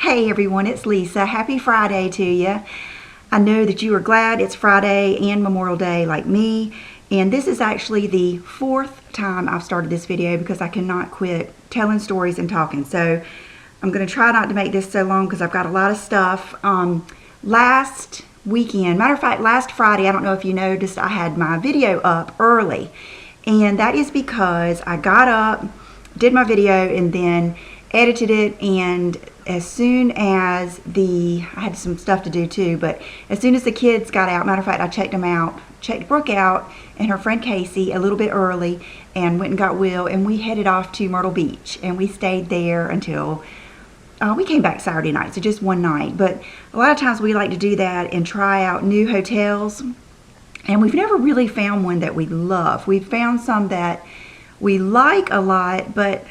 Hey everyone, it's Lisa. Happy Friday to you. I know that you are glad it's Friday and Memorial Day like me. And this is actually the 4th time I've started this video because I cannot quit telling stories and talking. So I'm going to try not to make this so long because I've got a lot of stuff. Last weekend, matter of fact, last Friday, I don't know if you noticed, I had my video up early. And that is because I got up, did my video, and then edited it, and as soon as I had some stuff to do too, but as soon as the kids got out, matter of fact, I checked Brooke out and her friend Casey a little bit early and went and got Will, and we headed off to Myrtle Beach, and we stayed there until we came back Saturday night, so just one night. But a lot of times we like to do that and try out new hotels, and we've never really found one that we love. We've found some that we like a lot, but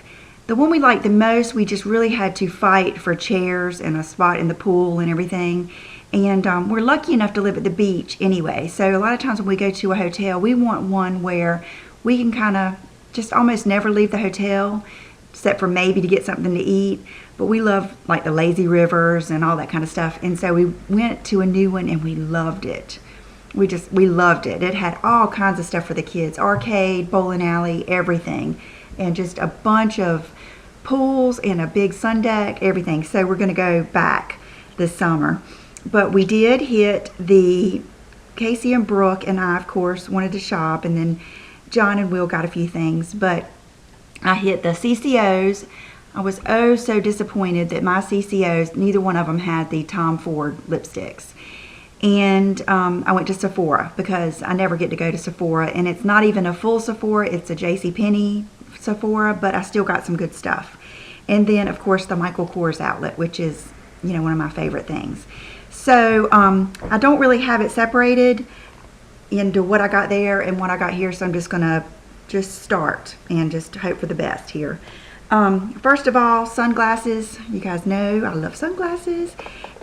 the one we liked the most, we just really had to fight for chairs and a spot in the pool and everything. And we're lucky enough to live at the beach anyway. So a lot of times when we go to a hotel, we want one where we can kind of just almost never leave the hotel, except for maybe to get something to eat. But we love like the lazy rivers and all that kind of stuff. And so we went to a new one and we loved it. We loved it. It had all kinds of stuff for the kids. Arcade, bowling alley, everything. And just a bunch of pools and a big sun deck, everything. So we're going to go back this summer. But we did hit the Casey and Brooke and I, of course, wanted to shop, and then John and Will got a few things. But I hit the CCOs. I was oh so disappointed that my CCOs, neither one of them had the Tom Ford lipsticks. And I went to Sephora because I never get to go to Sephora, and it's not even a full Sephora, it's a JCPenney Sephora, but I still got some good stuff. And then of course the Michael Kors outlet, which is, you know, one of my favorite things. So I don't really have it separated into what I got there and what I got here, so I'm just gonna start and just hope for the best here. First of all, sunglasses. You guys know I love sunglasses,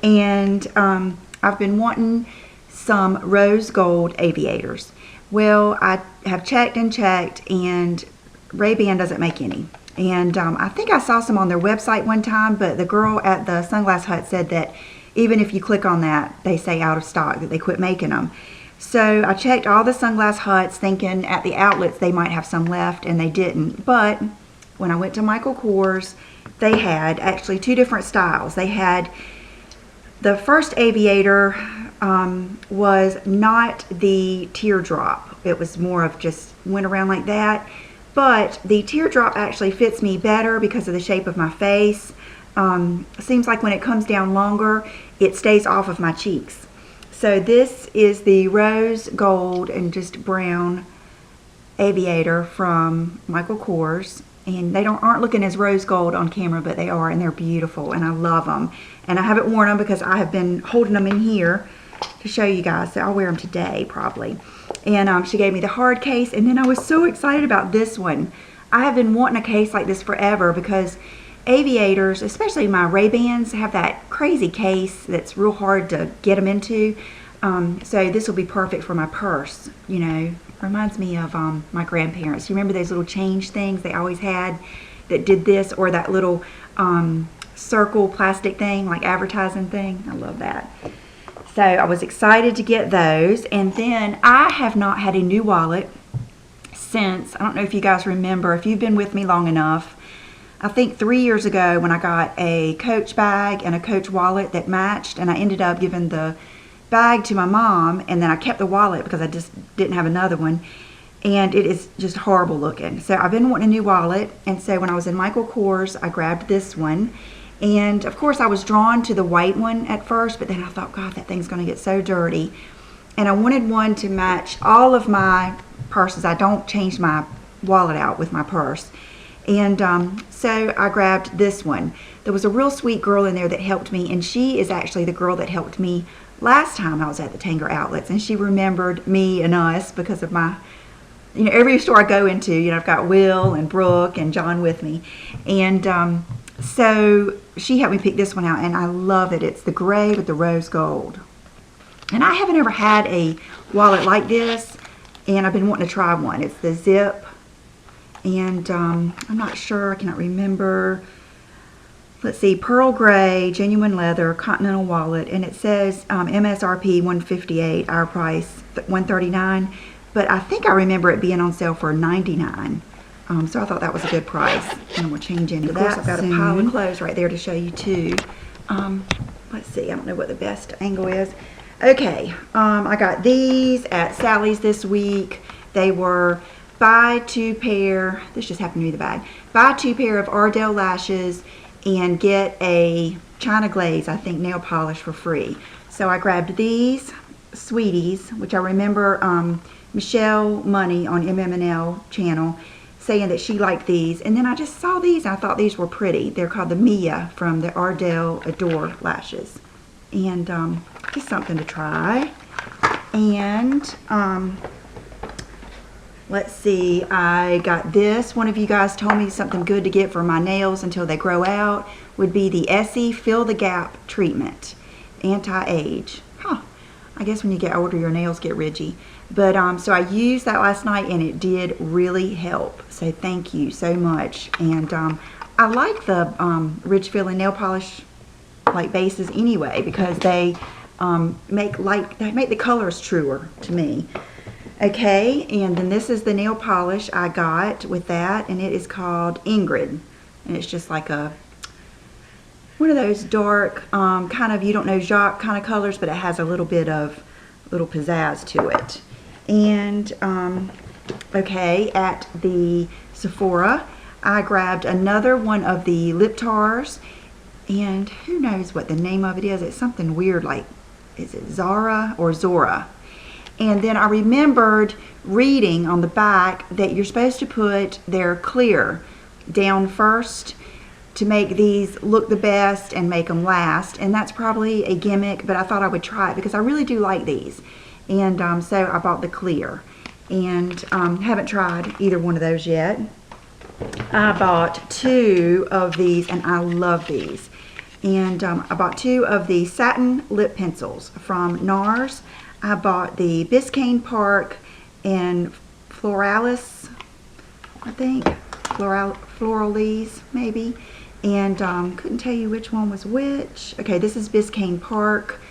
and I've been wanting some rose gold aviators. Well, I have checked and checked, and Ray-Ban doesn't make any. And I think I saw some on their website one time, but the girl at the Sunglass Hut said that even if you click on that, they say out of stock, that they quit making them. So I checked all the Sunglass Huts thinking at the outlets they might have some left, and they didn't. But when I went to Michael Kors, they had actually two different styles. They had the first aviator was not the teardrop. It was more of just went around like that. But the teardrop actually fits me better because of the shape of my face. Seems like when it comes down longer, it stays off of my cheeks. So this is the rose gold and just brown aviator from Michael Kors. And they aren't looking as rose gold on camera, but they are, and they're beautiful, and I love them. And I haven't worn them because I have been holding them in here to show you guys. So I'll wear them today probably. And she gave me the hard case, and then I was so excited about this one. I have been wanting a case like this forever because aviators, especially my Ray-Bans, have that crazy case that's real hard to get them into. So this will be perfect for my purse. You know, reminds me of my grandparents. You remember those little change things they always had that did this, or that little circle plastic thing, like advertising thing? I love that. So I was excited to get those. And then I have not had a new wallet since, I don't know if you guys remember, if you've been with me long enough, I think 3 years ago when I got a Coach bag and a Coach wallet that matched, and I ended up giving the bag to my mom, and then I kept the wallet because I just didn't have another one, and it is just horrible looking. So I've been wanting a new wallet, and so when I was in Michael Kors, I grabbed this one. And of course I was drawn to the white one at first, but then I thought, God, that thing's gonna get so dirty. And I wanted one to match all of my purses. I don't change my wallet out with my purse. And so I grabbed this one. There was a real sweet girl in there that helped me, and she is actually the girl that helped me last time I was at the Tanger outlets, and she remembered me and us because of my, you know, every store I go into, you know, I've got Will and Brooke and John with me. And so she helped me pick this one out, and I love it. It's the gray with the rose gold. And I haven't ever had a wallet like this, and I've been wanting to try one. It's the zip, and I'm not sure, I cannot remember. let's see, pearl gray, genuine leather, continental wallet, and it says MSRP $158, our price $139, but I think I remember it being on sale for $99. So I thought that was a good price, and we'll change into that. Of course, I've got a pile of clothes right there to show you too. Let's see, I don't know what the best angle is. Okay, I got these at Sally's this week. They were buy 2 pair, this just happened to be the bag, buy 2 pair of Ardell lashes and get a China Glaze, I think, nail polish for free. So I grabbed these Sweeties, which I remember Michelle Money on MMNL channel saying that she liked these, and then I just saw these and I thought these were pretty. They're called the Mia from the Ardell Adore lashes, and just something to try. And let's see, I got this. One of you guys told me something good to get for my nails until they grow out would be the Essie Fill the Gap treatment, anti-age. I guess when you get older your nails get ridgy. But so I used that last night and it did really help. So thank you so much. And I like the Ridge Filling nail polish like bases anyway, because they make the colors truer to me. Okay, and then this is the nail polish I got with that, and it is called Ingrid, and it's just like one of those dark kind of, you don't know, Jacques kind of colors, but it has a little bit of pizzazz to it. And okay, at the Sephora I grabbed another one of the lip tars, and who knows what the name of it is. It's something weird, like, is it Zara or Zora? And then I remembered reading on the back that you're supposed to put their clear down first to make these look the best and make them last. And that's probably a gimmick, but I thought I would try it because I really do like these. And so I bought the clear, and haven't tried either one of those yet. I bought 2 of these, and I love these. And I bought 2 of the satin lip pencils from NARS. I bought the Biscayne Park and Floralis, I think, Floralise maybe, and couldn't tell you which one was which. Okay, this is Biscayne Park.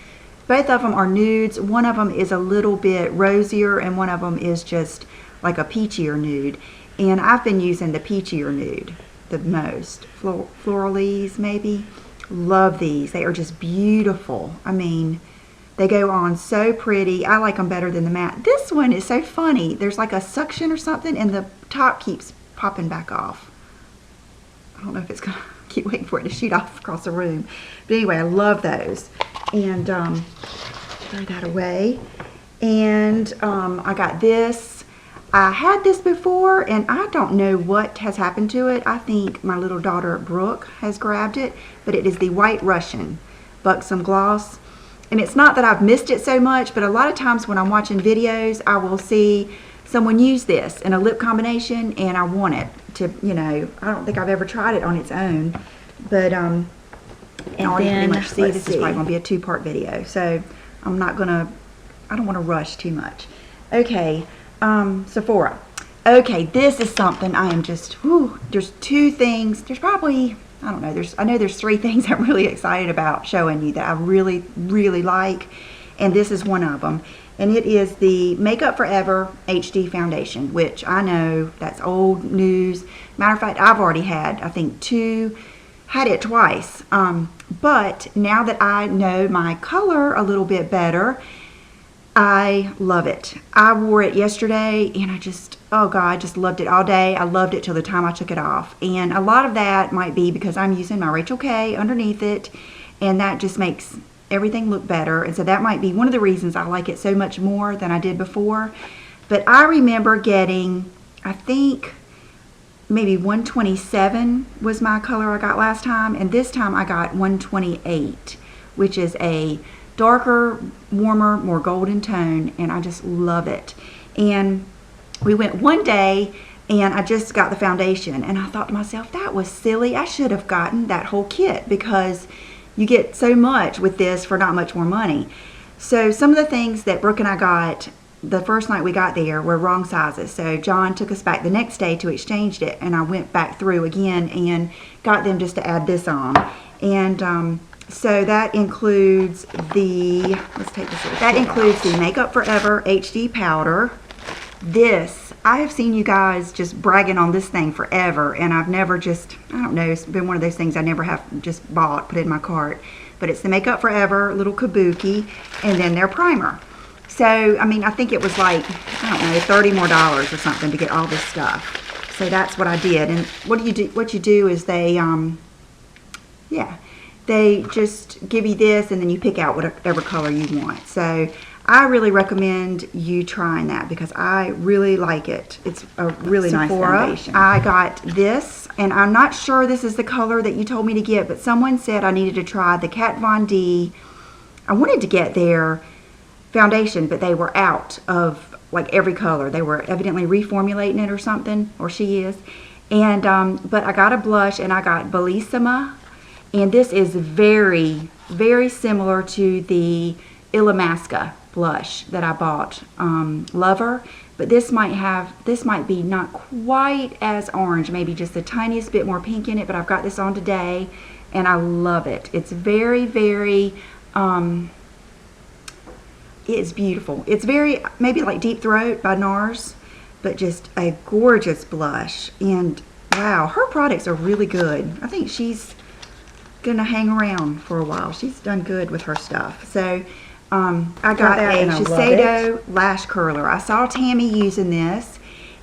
Both of them are nudes. One of them is a little bit rosier, and one of them is just like a peachier nude. And I've been using the peachier nude the most. Floralise maybe. Love these. They are just beautiful. I mean, they go on so pretty. I like them better than the matte. This one is so funny. There's like a suction or something, and the top keeps popping back off. I don't know if it's gonna keep waiting for it to shoot off across the room. But anyway, I love those. And throw that away. And I got this. I had this before, and I don't know what has happened to it. I think my little daughter Brooke has grabbed it, but it is the White Russian Buxom Gloss. And it's not that I've missed it so much, but a lot of times when I'm watching videos, I will see someone use this in a lip combination, and I want it to, you know, I don't think I've ever tried it on its own. But, and then, pretty much see, this is probably going to be a 2-part video. So, I'm not going to, I don't want to rush too much. Okay, Sephora. Okay, this is something I am just, whew, there's 2 things, there's probably, I don't know, I know there's 3 things I'm really excited about showing you that I really, really like, and this is one of them. And it is the Makeup Forever HD Foundation, which I know that's old news. Matter of fact, I've already had, I think, had it twice. But now that I know my color a little bit better, I love it. I wore it yesterday, and I just, oh God, I just loved it all day. I loved it till the time I took it off. And a lot of that might be because I'm using my Rachel K underneath it, and that just makes everything look better. And so that might be one of the reasons I like it so much more than I did before. But I remember getting, I think maybe 127 was my color I got last time, and this time I got 128, which is a darker, warmer, more golden tone, and I just love it. And we went one day, and I just got the foundation, and I thought to myself, that was silly. I should have gotten that whole kit, because you get so much with this for not much more money. So some of the things that Brooke and I got the first night we got there were wrong sizes. So John took us back the next day to exchange it, and I went back through again and got them just to add this on. And so that includes the, let's take this away. That includes the Makeup Forever HD powder. This, I have seen you guys just bragging on this thing forever, and I've never just, I don't know, it's been one of those things I never have just bought, put in my cart. But it's the Makeup Forever little kabuki, and then their primer. So, I mean, I think it was like, I don't know, $30 more or something to get all this stuff. So that's what I did. And what you do is they, yeah, they just give you this, and then you pick out whatever color you want. So I really recommend you trying that because I really like it. It's a really nice foundation. I got this, and I'm not sure this is the color that you told me to get, but someone said I needed to try the Kat Von D. I wanted to get their foundation, but they were out of like every color. They were evidently reformulating it or something, or she is. And but I got a blush, and I got Bellisima, and this is very, very similar to the Illamasqua blush that I bought, Lover, but this might be not quite as orange, maybe just the tiniest bit more pink in it, but I've got this on today, and I love it. It's very, very, it's beautiful. It's very, maybe like Deep Throat by NARS, but just a gorgeous blush. And wow, her products are really good. I think she's gonna hang around for a while. She's done good with her stuff. So I got a Shiseido lash curler. I saw Tammy using this,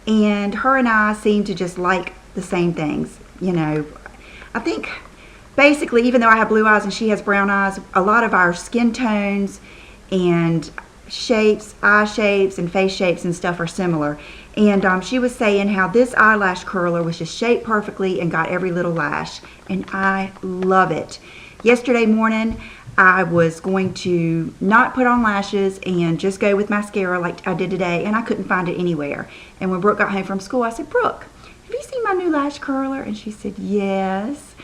and her and I seem to just like the same things. You know, I think basically, even though I have blue eyes and she has brown eyes, a lot of our skin tones and shapes, eye shapes and face shapes and stuff are similar. And she was saying how this eyelash curler was just shaped perfectly and got every little lash, and I love it. Yesterday morning I was going to not put on lashes and just go with mascara like I did today, and I couldn't find it anywhere. And when Brooke got home from school, I said, Brooke, have you seen my new lash curler? And she said, yes.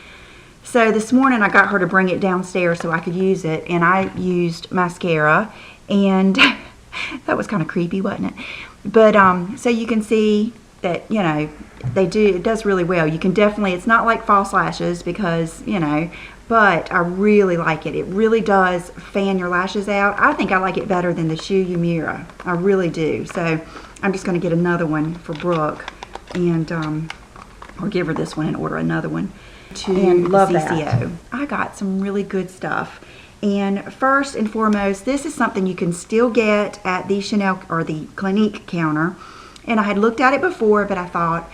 So this morning I got her to bring it downstairs so I could use it, and I used mascara, and that was kind of creepy, wasn't it? But so you can see that, you know, it does really well. You can definitely, it's not like false lashes because, you know, but I really like it. It really does fan your lashes out. I think I like it better than the Shu Uemura. I really do. So I'm just going to get another one for Brooke, and or give her this one and order another one to love CCO. That. I got some really good stuff. And first and foremost, this is something you can still get at the Chanel or the Clinique counter. And I had looked at it before, but I thought,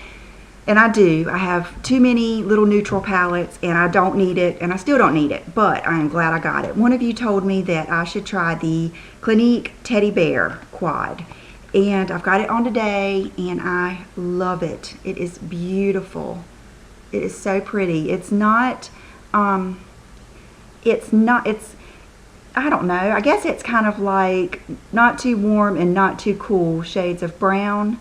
and I do, I have too many little neutral palettes, and I don't need it, and I still don't need it, but I am glad I got it. One of you told me that I should try the Clinique Teddy Bear Quad, and I've got it on today, and I love it. It is beautiful. It is so pretty. It's not, I don't know, I guess it's kind of like not too warm and not too cool shades of brown,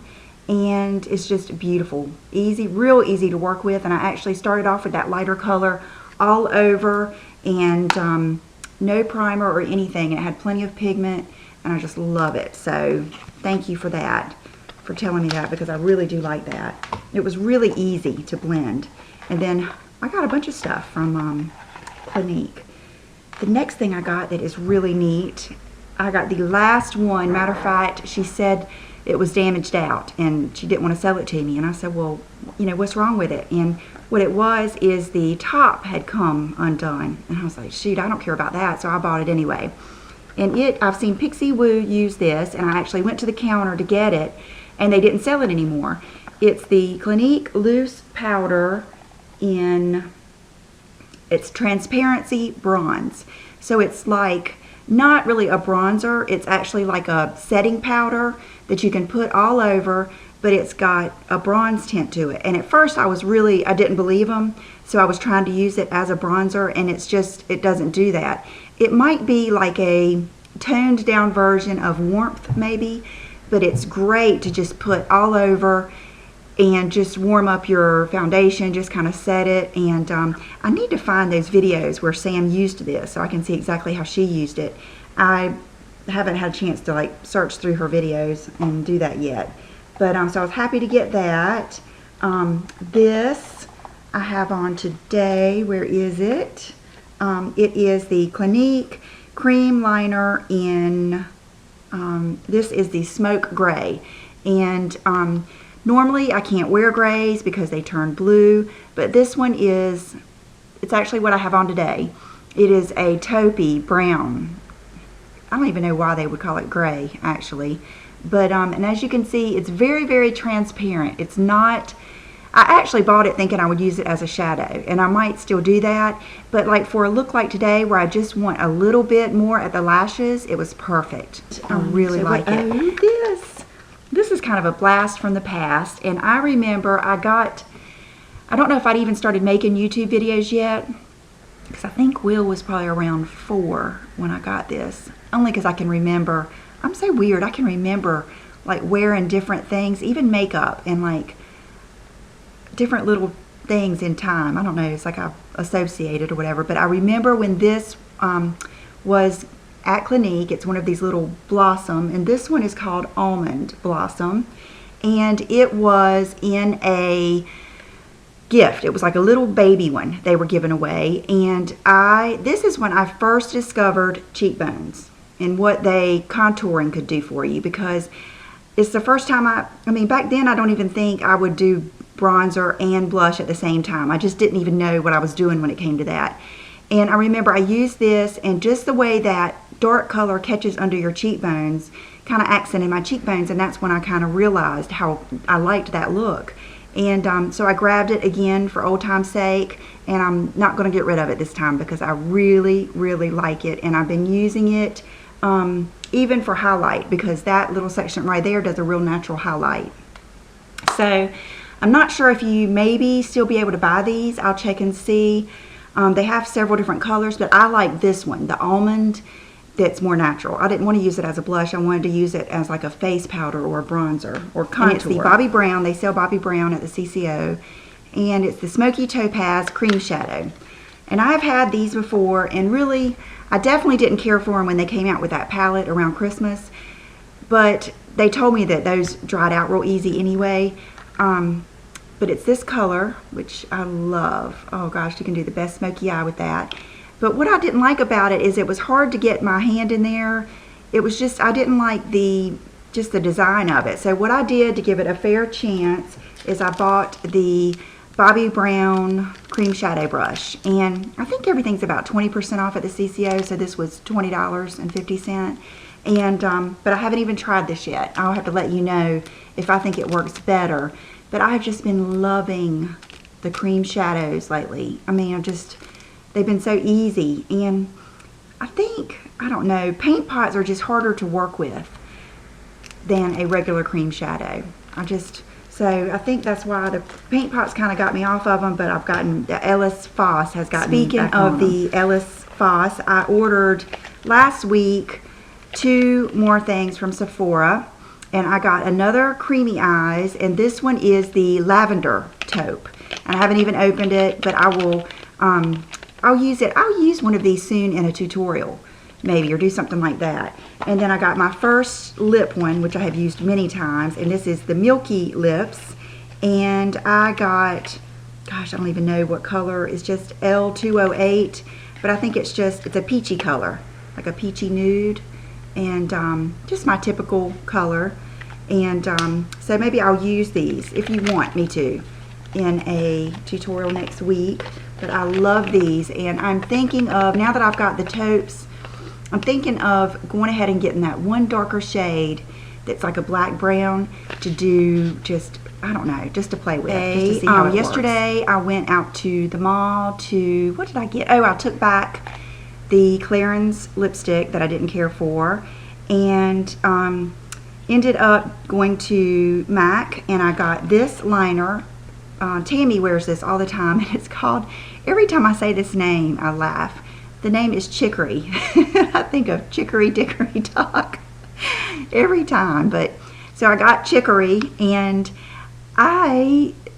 and it's just beautiful. Easy, real easy to work with, and I actually started off with that lighter color all over, and no primer or anything, and it had plenty of pigment, and I just love it. So thank you for that, for telling me that, because I really do like that. It was really easy to blend. And then I got a bunch of stuff from Clinique. The next thing I got that is really neat, I got the last one. Matter of fact, she said it was damaged out and she didn't want to sell it to me. And I said, well, you know, what's wrong with it? And what it was is the top had come undone. And I was like, shoot, I don't care about that. So I bought it anyway. And I've seen Pixie Woo use this, and I actually went to the counter to get it, and they didn't sell it anymore. It's the Clinique Loose Powder it's Transparency Bronze. So it's like not really a bronzer, it's actually like a setting powder that you can put all over, but it's got a bronze tint to it. And at first I didn't believe them, so I was trying to use it as a bronzer, and it doesn't do that. It might be like a toned down version of Warmth maybe, but it's great to just put all over and just warm up your foundation, just kind of set it. And I need to find those videos where Sam used this so I can see exactly how she used it. I haven't had a chance to like search through her videos and do that yet. But so I was happy to get that. This I have on today. Where is it? It is the Clinique cream liner in, this is the smoke gray. And normally I can't wear grays because they turn blue, but this one is, it's actually what I have on today. It is a taupey brown. I don't even know why they would call it gray, actually. But, and as you can see, it's very, very transparent. It's not, I actually bought it thinking I would use it as a shadow, and I might still do that. But like for a look like today where I just want a little bit more at the lashes, it was perfect. I really like it. Oh, this is kind of a blast from the past. And I remember I don't know if I'd even started making YouTube videos yet, because I think Will was probably around 4 when I got this. Only because I can remember, I'm so weird, I can remember like wearing different things, even makeup, and like different little things in time. I don't know, it's like I've associated or whatever, but I remember when this was at Clinique. It's one of these little blossom, and this one is called Almond Blossom, and it was in a gift. It was like a little baby one they were giving away, and this is when I first discovered cheekbones and what contouring could do for you, because it's the first time I mean back then I don't even think I would do bronzer and blush at the same time. I just didn't even know what I was doing when it came to that. And I remember I used this, and just the way that dark color catches under your cheekbones kind of accented my cheekbones, and that's when I kind of realized how I liked that look. And so I grabbed it again for old time's sake, and I'm not going to get rid of it this time because I really, really like it, and I've been using it even for highlight, because that little section right there does a real natural highlight. So I'm not sure if you maybe still be able to buy these. I'll check and see. They have several different colors, but I like this one, the almond, that's more natural. I didn't want to use it as a blush. I wanted to use it as like a face powder or a bronzer or contour. And it's the Bobbi Brown. They sell Bobbi Brown at the CCO. And it's the Smoky Topaz Cream Shadow. And I've had these before, and really, I definitely didn't care for them when they came out with that palette around Christmas. But they told me that those dried out real easy anyway. But it's this color, which I love. Oh gosh, you can do the best smoky eye with that. But what I didn't like about it is it was hard to get my hand in there. It was just, I didn't like just the design of it. So what I did to give it a fair chance is I bought the Bobbi Brown Cream Shadow Brush. And I think everything's about 20% off at the CCO, so this was $20.50. And, but I haven't even tried this yet. I'll have to let you know if I think it works better. But I've just been loving the cream shadows lately. I mean, they've been so easy. And I think, I don't know, paint pots are just harder to work with than a regular cream shadow. So I think that's why the paint pots kind of got me off of them, but I've gotten, the Ellis Foss has gotten me back on them. Speaking of the Ellis Foss, I ordered last week 2 more things from Sephora. And I got another creamy eyes, and this one is the lavender taupe. And I haven't even opened it, but I will, I'll use it. I'll use one of these soon in a tutorial, maybe, or do something like that. And then I got my first lip one, which I have used many times, and this is the Milky Lips. And I got, gosh, I don't even know what color. It's just L208, but I think it's a peachy color, like a peachy nude. And just my typical color. And so maybe I'll use these if you want me to in a tutorial next week. But I love these, and I'm thinking of, now that I've got the taupes, I'm thinking of going ahead and getting that one darker shade that's like a black brown to do just, I don't know, just to play with, just to see how it yesterday works. I went out to the mall to, what did I get? Oh, I took back the Clarins lipstick that I didn't care for, and ended up going to MAC, and I got this liner. Tammy wears this all the time, and it's called, every time I say this name I laugh. The name is Chicory. I think of Chicory Dickory Dock every time. But so I got Chicory, and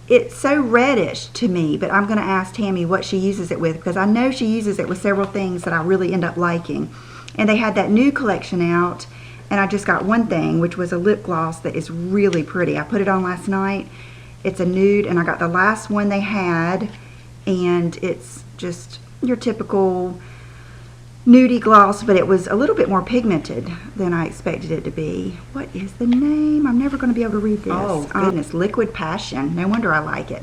it's so reddish to me, but I'm going to ask Tammy what she uses it with, because I know she uses it with several things that I really end up liking. And they had that new collection out, and I just got one thing, which was a lip gloss that is really pretty. I put it on last night. It's a nude, and I got the last one they had, and it's just your typical nudie gloss, but it was a little bit more pigmented than I expected it to be. What is the name? I'm never going to be able to read this. Oh, goodness. Liquid Passion. No wonder I like it.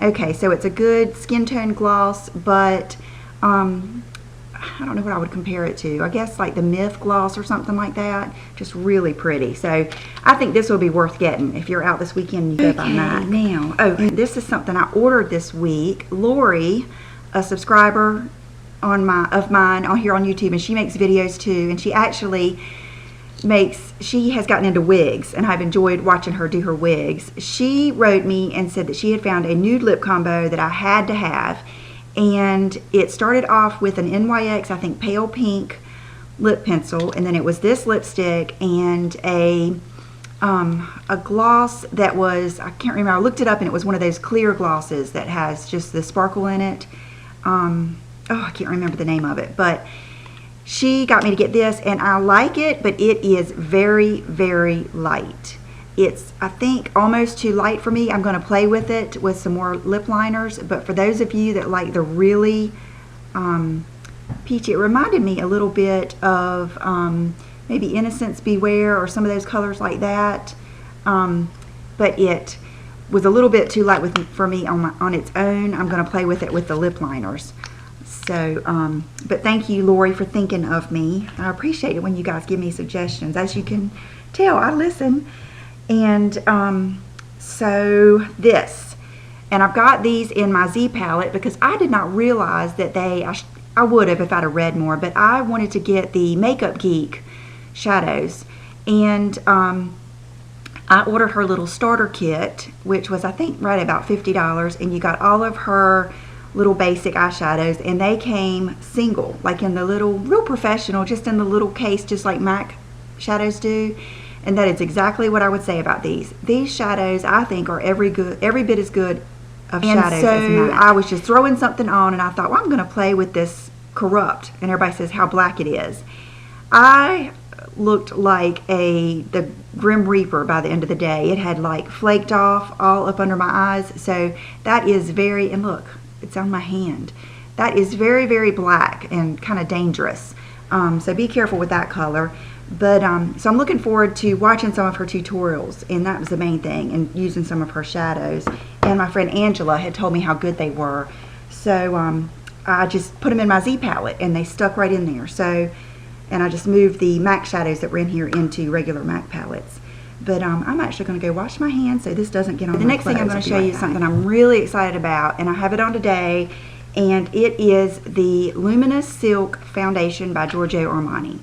Okay, so it's a good skin tone gloss, but I don't know what I would compare it to. I guess like the Myth gloss or something like that. Just really pretty. So I think this will be worth getting if you're out this weekend. You go by MAC. Now, this is something I ordered this week. Lori, a subscriber of mine on here on YouTube, and she makes videos too, and she actually she has gotten into wigs, and I've enjoyed watching her do her wigs. She wrote me and said that she had found a nude lip combo that I had to have, and it started off with an NYX, I think pale pink lip pencil, and then it was this lipstick and a gloss that was, I can't remember, I looked it up, and it was one of those clear glosses that has just the sparkle in it. I can't remember the name of it, but she got me to get this, and I like it, but it is very, very light. It's, I think, almost too light for me. I'm going to play with it with some more lip liners, but for those of you that like the really peachy, it reminded me a little bit of maybe Innocence Beware or some of those colors like that, but it was a little bit too light for me on its own. I'm going to play with it with the lip liners. So, but thank you, Lori, for thinking of me. I appreciate it when you guys give me suggestions. As you can tell, I listen. And so this, and I've got these in my Z palette because I did not realize that I would have if I'd have read more, but I wanted to get the Makeup Geek shadows. And I ordered her little starter kit, which was, I think, right about $50, and you got all of her little basic eyeshadows, and they came single, like in the little, real professional, just in the little case, just like MAC shadows do. And that is exactly what I would say about these. These shadows, I think, are every bit as good of shadows as MAC. I was just throwing something on, and I thought, well, I'm going to play with this Corrupt, and everybody says how black it is. I looked like the Grim Reaper by the end of the day. It had like flaked off all up under my eyes. So that is very, and look, it's on my hand. That is very, very black and kind of dangerous. So be careful with that color. But so I'm looking forward to watching some of her tutorials, and that was the main thing, and using some of her shadows. And my friend Angela had told me how good they were. So I just put them in my Z palette, and they stuck right in there. So, and I just moved the MAC shadows that were in here into regular MAC palettes. But I'm actually going to go wash my hands so this doesn't get on my clothes. The next thing I'm going to show you is something I'm really excited about, and I have it on today, and it is the Luminous Silk Foundation by Giorgio Armani.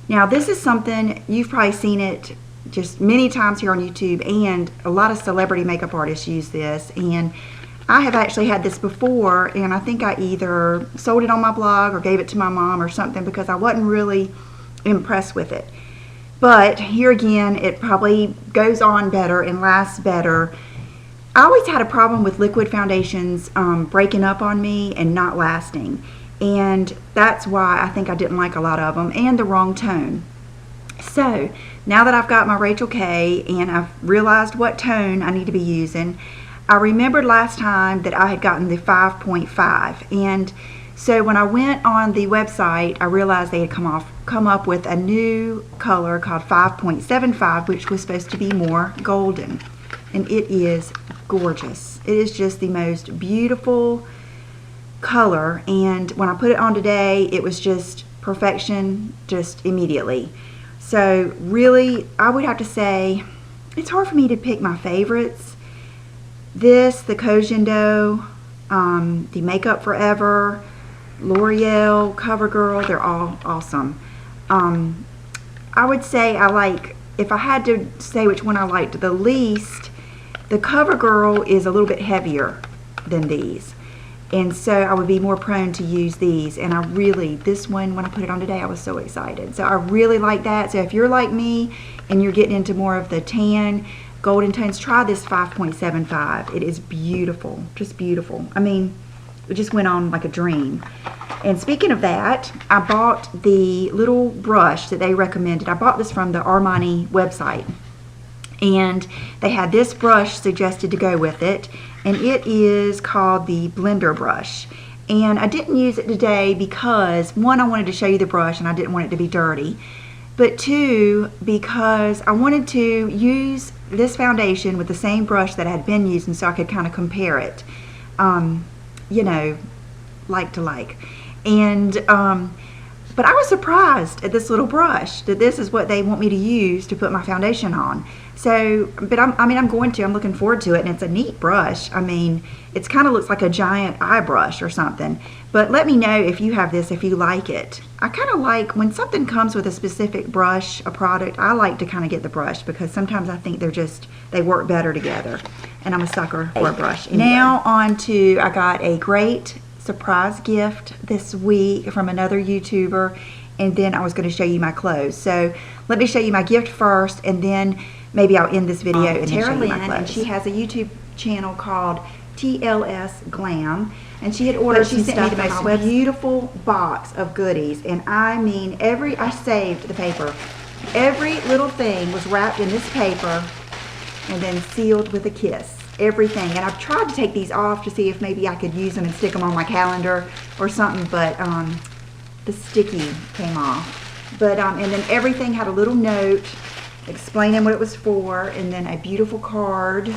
Now, this is something, you've probably seen it just many times here on YouTube, and a lot of celebrity makeup artists use this, and I have actually had this before, and I think I either sold it on my blog or gave it to my mom or something because I wasn't really impressed with it. But here again, it probably goes on better and lasts better. I always had a problem with liquid foundations breaking up on me and not lasting. And that's why I think I didn't like a lot of them, and the wrong tone. So now that I've got my Rachel K and I've realized what tone I need to be using, I remembered last time that I had gotten the 5.5. And so when I went on the website, I realized they had come up with a new color called 5.75, which was supposed to be more golden. And it is gorgeous. It is just the most beautiful color, and when I put it on today, it was just perfection, just immediately. So really, I would have to say it's hard for me to pick my favorites. This, the Cogendo, the Makeup Forever, L'Oreal, CoverGirl, they're all awesome. I would say I like, if I had to say which one I liked the least, the CoverGirl is a little bit heavier than these. And so I would be more prone to use these. And I really, this one, when I put it on today, I was so excited. So I really like that. So if you're like me and you're getting into more of the tan, golden tones, try this 5.75. It is beautiful, just beautiful. I mean, it just went on like a dream. And speaking of that, I bought the little brush that they recommended. I bought this from the Armani website. And they had this brush suggested to go with it. And it is called the Blender brush. And I didn't use it today because, one, I wanted to show you the brush and I didn't want it to be dirty. But two, because I wanted to use this foundation with the same brush that I had been using so I could kind of compare it, you know, like to like. And, but I was surprised at this little brush, that this is what they want me to use to put my foundation on. So, but I'm looking forward to it, and it's a neat brush. I mean, it kind of looks like a giant eye brush or something. But let me know if you have this, if you like it. I kind of like, when something comes with a specific brush, a product, I like to kind of get the brush because sometimes I think they work better together. And I'm a sucker for a brush. Anyway. Now on to, I got a great surprise gift this week from another YouTuber, and then I was going to show you my clothes. So let me show you my gift first, and then maybe I'll end this video and then show you my clothes. And she has a YouTube channel called TLS Glam, and she had ordered some stuff in my most beautiful box of goodies. And I mean, I saved the paper. Every little thing was wrapped in this paper and then sealed with a kiss. Everything. And I've tried to take these off to see if maybe I could use them and stick them on my calendar or something, but the sticky came off. But and then everything had a little note explaining what it was for, and then a beautiful card.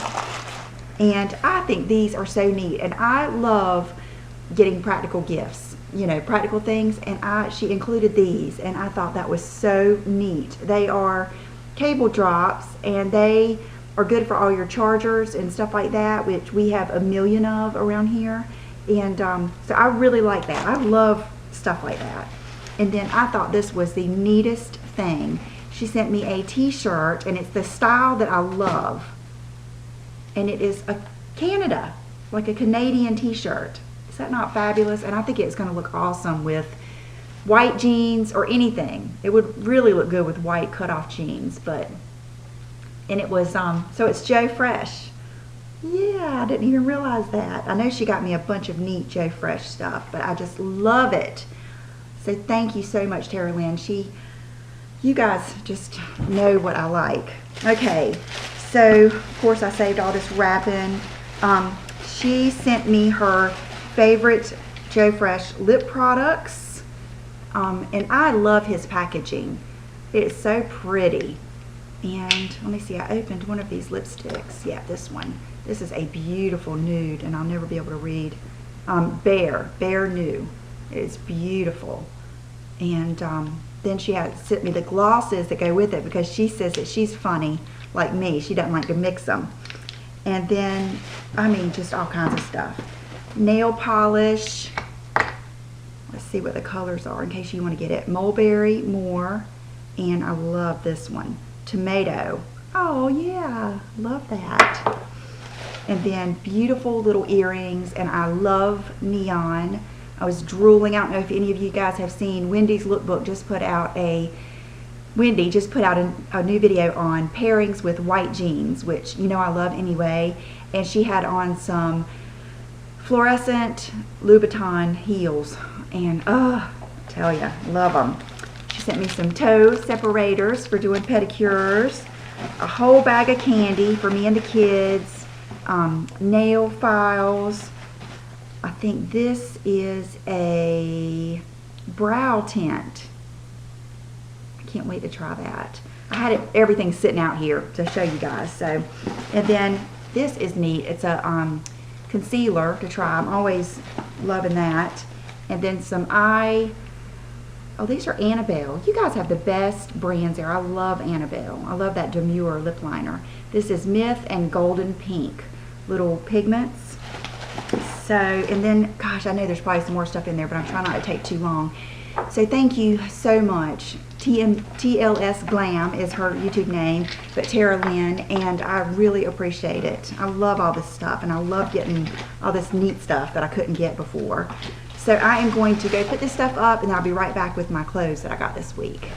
And I think these are so neat, and I love getting practical gifts, you know, practical things. And she included these, and I thought that was so neat. They are cable drops, and they are good for all your chargers and stuff like that, which we have a million of around here. And so I really like that. I love stuff like that. And then I thought this was the neatest thing. She sent me a t-shirt, and it's the style that I love. And it is a Canada, like a Canadian t-shirt. Is that not fabulous? And I think it's going to look awesome with white jeans or anything. It would really look good with white cutoff jeans. And it was, so it's Joe Fresh. Yeah, I didn't even realize that. I know she got me a bunch of neat Joe Fresh stuff, but I just love it. So thank you so much, Tara Lynn. You guys just know what I like. Okay, so of course I saved all this wrapping. She sent me her favorite Joe Fresh lip products, and I love his packaging. It is so pretty. And let me see, I opened one of these lipsticks. Yeah, this one. This is a beautiful nude, and I'll never be able to read. Bare Nude. It's beautiful. And then she had sent me the glosses that go with it because she says that she's funny like me. She doesn't like to mix them. And then, I mean, just all kinds of stuff. Nail polish. Let's see what the colors are in case you want to get it. Mulberry, more. And I love this one. Tomato. Oh yeah, love that. And then beautiful little earrings, and I love neon. I was drooling. I don't know if any of you guys have seen Wendy's Lookbook just put out a new video on pairings with white jeans, which you know I love anyway. And she had on some fluorescent Louboutin heels, and I tell ya, love them. She sent me some toe separators for doing pedicures, a whole bag of candy for me and the kids, nail files. I think this is a brow tint. I can't wait to try that. I had everything sitting out here to show you guys. So, and then this is neat. It's a concealer to try. I'm always loving that. And then some these are Annabelle. You guys have the best brands there. I love Annabelle. I love that Demure lip liner. This is Myth and Golden Pink. Little pigments. So, and then, gosh, I know there's probably some more stuff in there, but I'm trying not to take too long. So thank you so much. TLS Glam is her YouTube name, but Tara Lynn, and I really appreciate it. I love all this stuff, and I love getting all this neat stuff that I couldn't get before. So I am going to go put this stuff up, and I'll be right back with my clothes that I got this week.